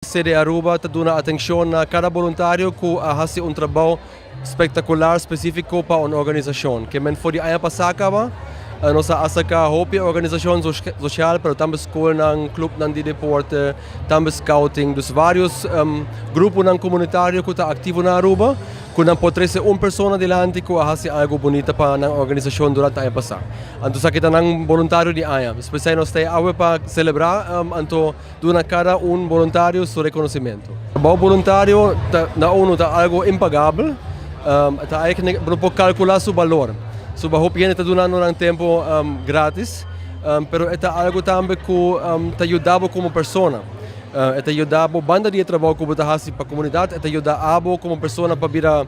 CEDE Aruba está dando atención a cada voluntario que hace un trabajo espectacular específico para una organización. Que men foi de año pasado nós hacemos hopi organização social, pero também escola, club de deporte, também scouting, dos vários grupos comunitários que estão ativos na Aruba, que não pode ser uma pessoa delante que faz algo bonito para a organização durante o ano passado. Então, aqui está um voluntário de ano. Especialmente nós temos para celebrar, então, dando cada voluntário seu reconhecimento. O voluntário está algo impagável, está aí para calcular seu valor. So, hopi está dando um tempo grátis, pero é algo também que te ajuda como pessoa. Te ajuda a banda de trabalho que você faz para a comunidade, te ajuda a como pessoa para vir a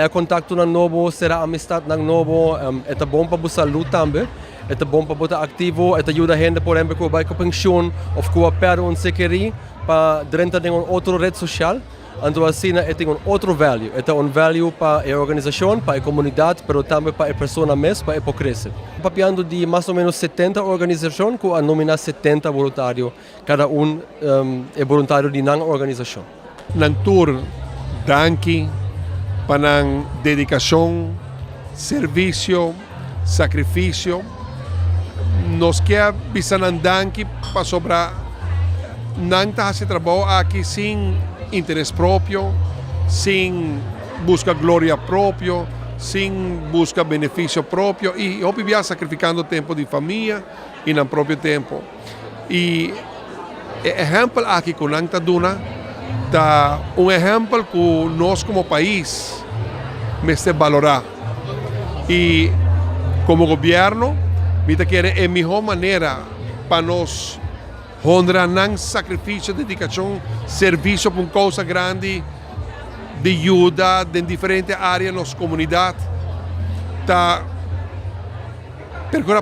contato novo, ser amistade novo, é bom para a saúde também, é bom para você ativo, te ajuda a gente, por exemplo, que vai com pensão ou que perde sequeria para dentro de outra rede social. Então assim, tem outro value. É value para a organização, para a comunidade, mas também para a pessoa mesmo, para crescer. Papiando de mais ou menos 70 organizações, com a nomina 70 voluntários. Cada é voluntário de uma organização. Nang tour, danki, panang dedicação, serviço, sacrifício. Nos quer bisanang danki para sobrar nang tahasi trabalho aqui sem interesse próprio, sem busca glória própria, sem busca benefício próprio e hopi via sacrificando tempo de família e no próprio tempo. E exemplo aqui com Nanta Duna, tá exemplo que nós como país merece valorar. E como governo, me quer é a melhor maneira para nós honra, não sacrifício, dedicação, serviço para uma causa grande de yuda de diferentes áreas nas comunidades. Tá,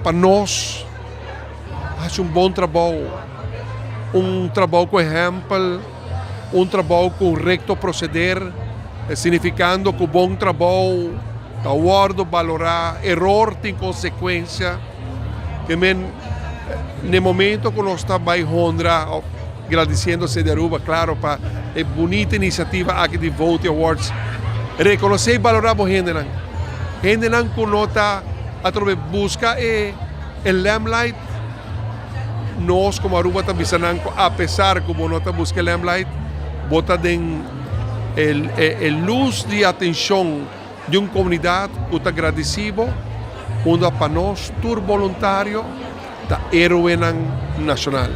para nós, faz bom trabalho com exemplo, trabalho com recto proceder, significando que o bom trabalho está guardo, valorar, erro tem consequência, que no momento que nós estamos em honra, agradecendo a CEDE Aruba, claro, para a bonita iniciativa aqui de Vote Awards, reconhecer e valorar a gente. Gente que nós através busca o lamplight, nós como Aruba também sabemos, apesar que nós busca o lamplight, bota a luz de atenção de uma comunidade que está agradecido, onde para nós, todo voluntário, da heroína nacional.